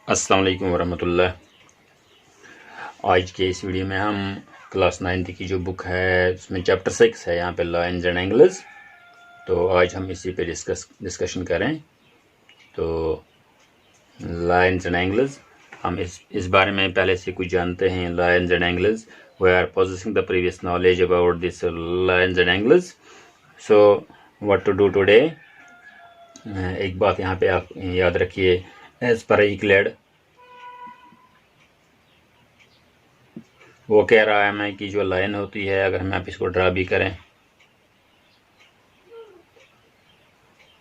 अस्सलाम वालेकुम वरहमतुल्लाह। आज के इस वीडियो में हम क्लास 9 की जो बुक है उसमें चैप्टर 6 है यहाँ पे लाइन्स एंड एंगल्स। तो आज हम इसी पे डिस्कशन करें। तो लाइन्स एंड एंगल्स हम इस बारे में पहले से कुछ जानते हैं। Lines and angles we are possessing the previous knowledge about this lines and angles. So what to do today. एक बात यहाँ पे आप याद रखिए, एज पर यूक्लिड वो कह रहा है हमें कि जो लाइन होती है, अगर हम आप इसको ड्रा भी करें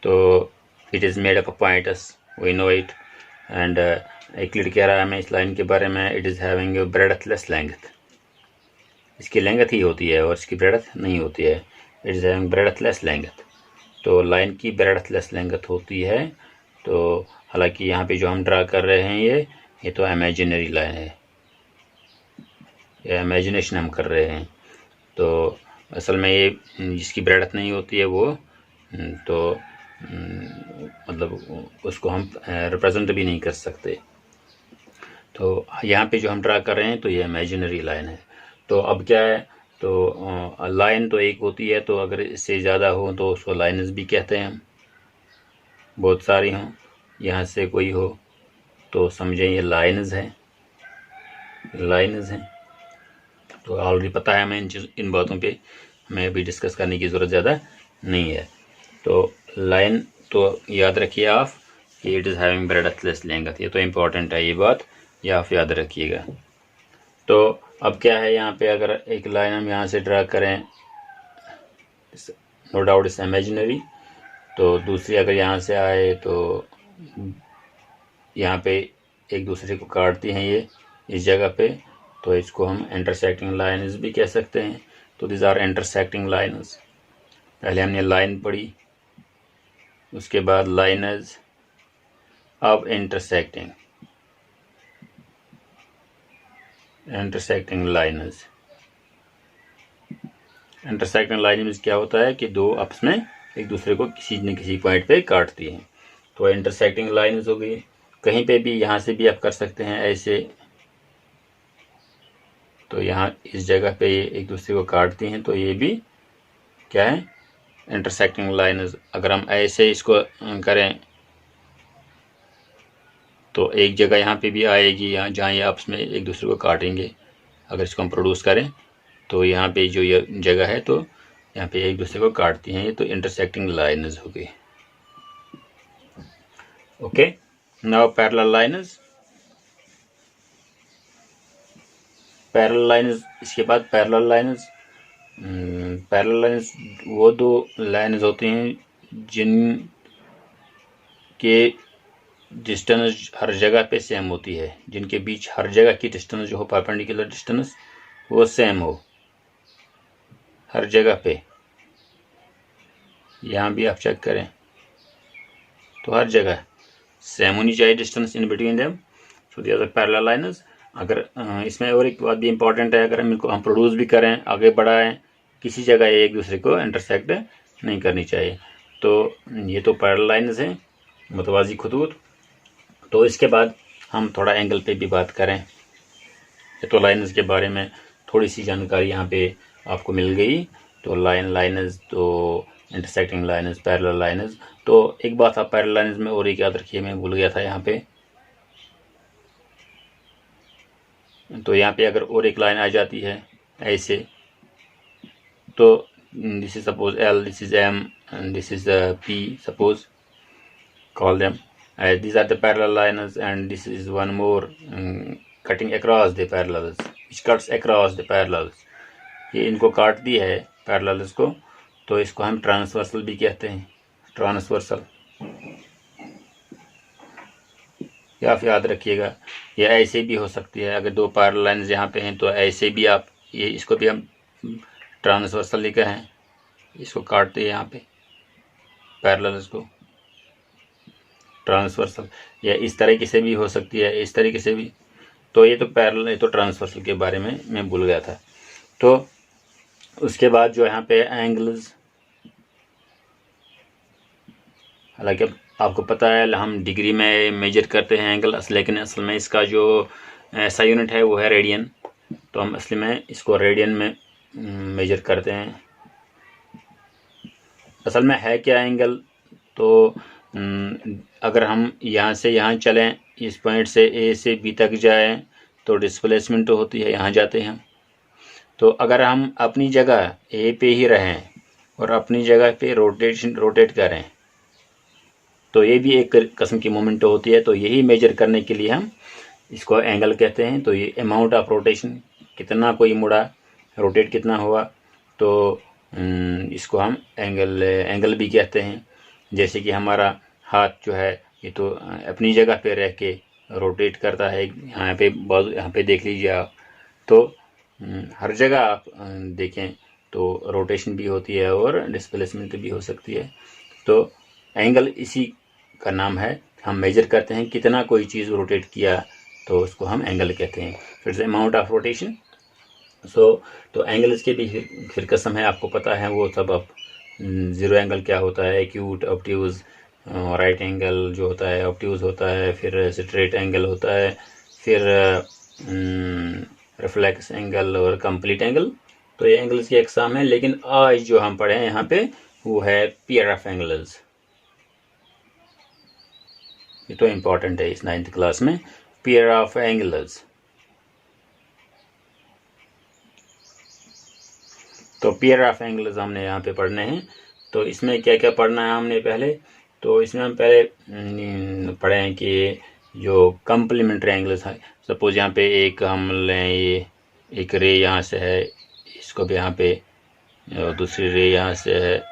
तो it is made up of points, we know it. And Euclid कह रहा है हमें इस लाइन के बारे में, it is having breadthless length. इसकी लेंथ ही होती है और इसकी ब्रेडथ नहीं होती है। It is having breadthless length. तो लाइन की ब्रेडथलेस लेंथ होती है। तो हालांकि यहाँ पे जो हम ड्रा कर रहे हैं ये तो इमेजिनरी लाइन है, ये इमेजिनेशन हम कर रहे हैं। तो असल में ये जिसकी ब्रेडथ नहीं होती है वो तो मतलब उसको हम रिप्रेजेंट भी नहीं कर सकते। तो यहाँ पे जो हम ड्रा कर रहे हैं तो ये इमेजिनरी लाइन है। तो अब क्या है, तो लाइन तो एक होती है, तो अगर इससे ज़्यादा हो तो उसको लाइन्स भी कहते हैं हम। बहुत सारी हों, यहाँ से कोई हो तो समझें ये लाइन्स हैं, लाइन्स हैं। तो ऑलरेडी पता है हमें इन बातों पे हमें अभी डिस्कस करने की ज़रूरत ज़्यादा नहीं है। तो लाइन तो याद रखिए आप कि it is having breadthless length, ये तो इम्पोर्टेंट है, ये बात ये आप याद रखिएगा। तो अब क्या है, यहाँ पे अगर एक लाइन हम यहाँ से ड्रा करें, नो डाउट इज इमेजिनरी। तो दूसरी अगर यहाँ से आए तो यहाँ पे एक दूसरे को काटती हैं ये इस जगह पे, तो इसको हम इंटरसेक्टिंग लाइन्स भी कह सकते हैं। तो दिस आर इंटरसेक्टिंग लाइन्स। पहले हमने लाइन पढ़ी, उसके बाद लाइन्स, अब इंटरसेक्टिंग लाइन्स। इंटरसेक्टिंग लाइन्स क्या होता है कि दो आपस में एक दूसरे को किसी न किसी पॉइंट पे काटती हैं। तो इंटरसेक्टिंग लाइन्स हो गई। कहीं पे भी यहाँ से भी आप कर सकते हैं ऐसे, तो यहाँ इस जगह पे ये एक दूसरे को काटती हैं, तो ये भी क्या है, इंटरसेक्टिंग लाइन्स। अगर हम ऐसे इसको करें तो एक जगह यहाँ पे भी आएगी, यहाँ जहाँ ये आपस में एक दूसरे को काटेंगे। अगर इसको हम प्रोड्यूस करें तो यहाँ पे जो ये जगह है तो यहाँ पे एक दूसरे को काटती हैं, ये तो इंटरसेक्टिंग लाइन्स हो गई। Okay, now parallel lines. Parallel lines, इसके बाद पैरेलल लाइन्स। पैरेलल लाइन्स वो दो लाइन्स होती हैं जिन के डिस्टेंस हर जगह पे सेम होती है, जिनके बीच हर जगह की डिस्टेंस जो हो, परपेंडिकुलर डिस्टेंस वो सेम हो हर जगह पे। यहाँ भी आप चेक करें तो हर जगह सेम होनी चाहिए distance in between them. So this are parallel lines. अगर इसमें और एक बात भी इम्पॉर्टेंट है, अगर हम इनको हम प्रोड्यूस भी करें, आगे बढ़ाएं, किसी जगह ये एक दूसरे को इंटरसेक्ट नहीं करनी चाहिए। तो ये तो पैरेलल लाइन्स हैं, मुतवाज़ी खतूत। तो इसके बाद हम थोड़ा एंगल पे भी बात करें। तो लाइन्स के बारे में थोड़ी सी जानकारी यहाँ पे आपको मिल गई। तो लाइन्स, तो इंटरसेक्टिंग लाइन्स, पैरेलल लाइन्स। तो एक बात आप पैरेलल लाइन्स में और एक याद रखिए, मैं भूल गया था यहाँ पे। तो यहाँ पे अगर और एक लाइन आ जाती है ऐसे, तो this is suppose L, this is M and this is P, suppose call them as these are the parallel lines, and this is one more cutting across the parallels, which cuts across the parallels। ये इनको काटती है parallels को, तो इसको हम transversal भी कहते हैं, ट्रांसवर्सल। या आप याद रखिएगा, ये ऐसे भी हो सकती है। अगर दो पैरेलल लाइन्स यहाँ पे हैं तो ऐसे भी आप ये इसको भी हम ट्रांसवर्सल लिखा है, इसको काटते हैं यहाँ पे पैरेलल्स को, ट्रांसवर्सल। या इस तरीके से भी हो सकती है, इस तरीके से भी। तो ये तो पैरेलल, ये तो ट्रांसवर्सल के बारे में मैं भूल गया था। तो उसके बाद जो यहाँ पे एंगल्स, हालांकि आपको पता है हम डिग्री में मेजर करते हैं एंगल, लेकिन असल में इसका जो ऐसा यूनिट है वो है रेडियन। तो हम असली में इसको रेडियन में मेजर करते हैं। असल में है क्या एंगल, तो अगर हम यहाँ से यहाँ चलें, इस पॉइंट से ए से बी तक जाएं, तो डिस्प्लेसमेंट तो होती है, यहाँ जाते हैं। तो अगर हम अपनी जगह ए पे ही रहें और अपनी जगह पे रोटेट करें, तो ये भी एक किस्म की मोमेंट होती है। तो यही मेजर करने के लिए हम इसको एंगल कहते हैं। तो ये अमाउंट ऑफ रोटेशन, कितना कोई मुड़ा, रोटेट कितना हुआ, तो इसको हम एंगल भी कहते हैं। जैसे कि हमारा हाथ जो है ये तो अपनी जगह पे रह के रोटेट करता है। यहाँ पे बाजू, यहाँ पे देख लीजिए आप, तो हर जगह आप देखें तो रोटेशन भी होती है और डिस्प्लेसमेंट भी हो सकती है। तो एंगल इसी का नाम है। हम मेजर करते हैं कितना कोई चीज़ रोटेट किया, तो उसको हम एंगल कहते हैं। फिर से अमाउंट ऑफ रोटेशन। तो एंगल्स के भी फिर किस्म है, आपको पता है वो सब। अब ज़ीरो एंगल क्या होता है, एक्यूट, ऑब्ट्यूज, राइट एंगल जो होता है ऑब्ट्यूज होता है, फिर स्ट्रेट एंगल होता है, फिर रिफ्लेक्स एंगल और कंप्लीट एंगल। तो ये एंगल्स की अक़साम है। लेकिन आज जो हम पढ़े हैं यहाँ पे वो है पेयर ऑफ एंगल्स। ये तो इम्पॉर्टेंट है इस 9th क्लास में, पेयर ऑफ एंगल्स। तो पेयर ऑफ एंगल्स हमने यहाँ पे पढ़ने हैं। तो इसमें क्या क्या पढ़ना है हमने पहले, तो इसमें हम पहले पढ़े हैं कि जो कंप्लीमेंट्री एंगल्स है। सपोज यहाँ पे एक हम लें, ये एक रे यहाँ से है, इसको भी यहाँ पे, और दूसरी रे यहाँ से है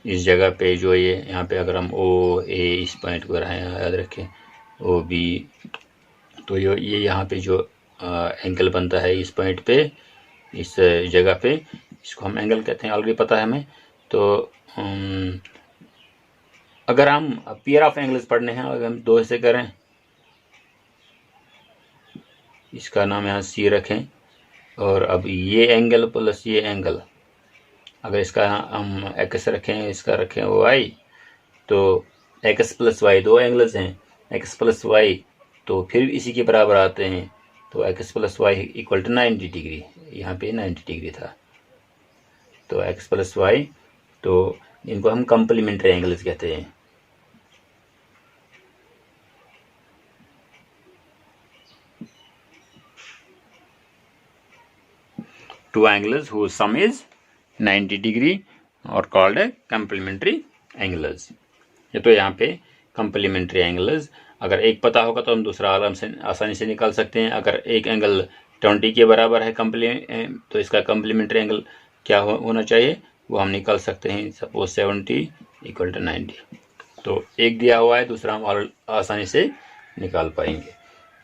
इस जगह पे, जो ये यहाँ पे अगर हम ओ ए इस पॉइंट को याद रखें, ओ बी, तो ये यहाँ पे जो एंगल बनता है इस पॉइंट पे, इस जगह पे, इसको हम एंगल कहते हैं, ऑलरेडी पता है हमें। तो अगर हम पेयर ऑफ एंगल्स पढ़ने हैं, अगर हम 2 हिस्से करें, इसका नाम यहाँ सी रखें, और अब ये एंगल प्लस ये एंगल, अगर इसका हम एक्स रखें, इसका रखें वाई, तो एक्स प्लस वाई 2 एंगल्स हैं, एक्स प्लस वाई तो फिर इसी के बराबर आते हैं। तो X plus Y equal to 90 degree, यहाँ पे 90 डिग्री था। तो एक्स प्लस वाई, तो इनको हम कंप्लीमेंट्री एंगल्स कहते हैं। Two angles whose sum is 90 degree और कॉल्ड कंप्लीमेंट्री एंगल्स। ये तो यहाँ पे कंप्लीमेंट्री एंगल्स, अगर एक पता होगा तो हम दूसरा आसानी से निकाल सकते हैं। अगर एक एंगल 20 के बराबर है तो इसका कंप्लीमेंट्री एंगल क्या होना चाहिए वो हम निकाल सकते हैं। सपोज 70 इक्वल टू 90, तो एक दिया हुआ है, दूसरा हम आसानी से निकाल पाएंगे।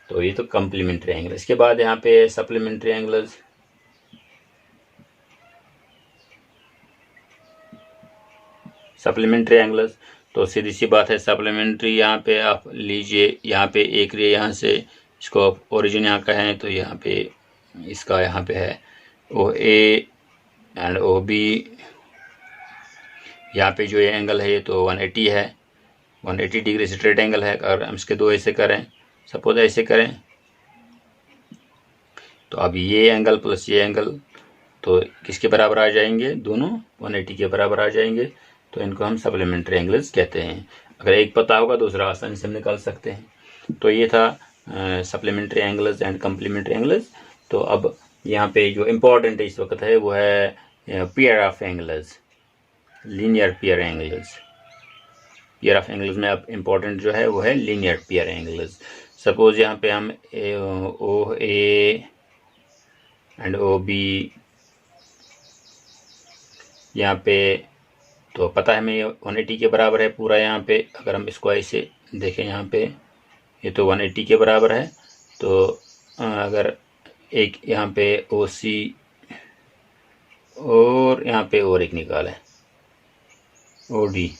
तो ये तो कंप्लीमेंट्री एंगल। इसके बाद यहाँ पे सप्लीमेंट्री एंगल्स। सप्लीमेंट्री एंगल्स तो सीधी सी बात है, सप्लीमेंट्री यहाँ पे आप लीजिए, यहाँ पे एक रे यहाँ से, इसको आप ओरिजिन यहाँ का है, तो यहाँ पे इसका यहाँ पे है ओ ए एंड ओ बी। यहाँ पे जो ये एंगल है ये तो 180 है, 180 डिग्री स्ट्रेट एंगल है। अगर हम इसके 2 ऐसे करें, सपोज ऐसे करें, तो अब ये एंगल प्लस ये एंगल तो किसके बराबर आ जाएंगे, दोनों 180 के बराबर आ जाएंगे। तो इनको हम सप्लीमेंट्री एंगल्स कहते हैं। अगर एक पता होगा दूसरा आसानी से हम निकाल सकते हैं। तो ये था supplementary angles and complementary angles. तो अब यहाँ पे जो इम्पोर्टेंट इस वक्त है वो है pair of angles, linear pair angles. Pair of angles में अब इम्पोर्टेंट जो है वो है लीनियर पेयर एंगल्स। सपोज यहाँ पे हम ओ ए एंड ओ बी, यहाँ पे तो पता है हमें 180 के बराबर है पूरा। यहाँ पे अगर हम इसको ऐसे देखें, यहाँ पे ये तो 180 के बराबर है। तो अगर एक यहाँ पे ओ सी और यहाँ पे और एक निकालें ओ डी,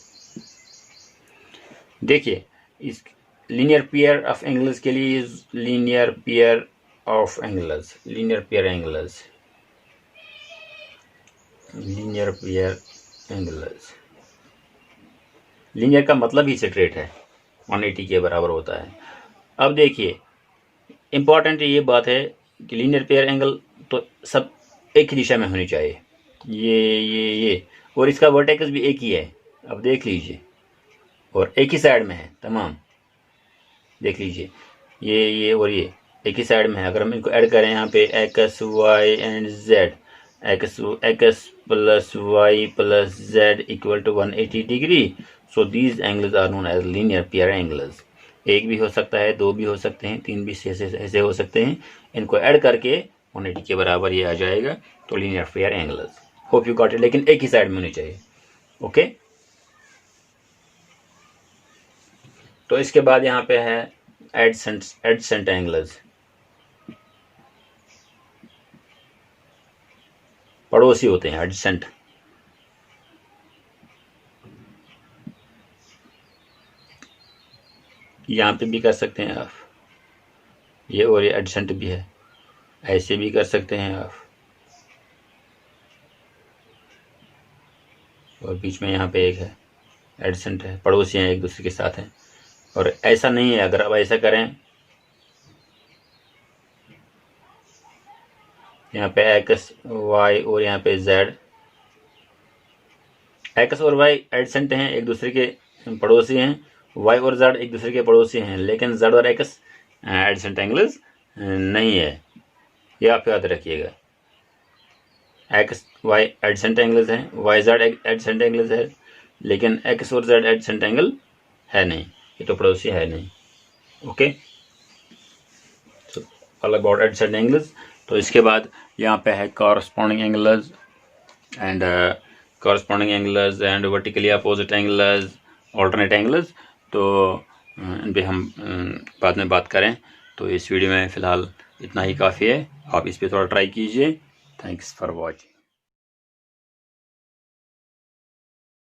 देखिए इस लीनियर पेयर ऑफ एंगल्स के लिए linear pair of angles, linear pair angles, linear pair angles. Linear का मतलब ही स्ट्रेट है, 180 के बराबर होता है। अब देखिए इम्पॉर्टेंट ये बात है कि लीनियर पेयर एंगल तो सब एक ही दिशा में होनी चाहिए, ये और इसका वर्टेक्स भी एक ही है। अब देख लीजिए, और एक ही साइड में है तमाम, देख लीजिए ये और ये एक ही साइड में है। अगर हम इनको ऐड करें यहाँ पे X Y and Z, X plus Y plus Z equal to 180 degree. So these angles are known as linear pair angles. एक भी हो सकता है, दो भी हो सकते हैं, तीन भी ऐसे हो सकते हैं। इनको ऐड करके 180 के बराबर ये आ जाएगा, तो linear pair angles. Hope you got it, लेकिन एक ही साइड में होनी चाहिए। ओके तो इसके बाद यहाँ पे है एडसेंट एंगल्स, पड़ोसी होते हैं एडसेंट। यहाँ पे भी कर सकते हैं आप, ये और ये एडसेंट भी है, ऐसे भी कर सकते हैं आप। और बीच में यहाँ पे एक है एडसेंट है, पड़ोसी हैं, एक दूसरे के साथ हैं। और ऐसा नहीं है, अगर आप ऐसा करें, यहाँ पे एक्स वाई और यहाँ पे जेड, एक्स और वाई एडसेंट हैं, एक दूसरे के पड़ोसी हैं। वाई और जेड एक दूसरे के पड़ोसी हैं, लेकिन जेड और एक्स एडसेंट एंगल्स नहीं है, ये आप याद रखिएगा। एक्स वाई एडसेंट एंगल्स हैं, वाई जेड एडसेंट एंगल्स है, लेकिन एक्स और जेड एडसेंट एंगल है नहीं, ये तो पड़ोसी है नहीं। Okay so all about AdSense angles. तो इसके बाद यहाँ पे है corresponding angles and vertically opposite angles, alternate angles. तो इन पे हम बाद में बात करें। तो इस वीडियो में फ़िलहाल इतना ही काफ़ी है, आप इस पे थोड़ा ट्राई कीजिए। Thanks for watching.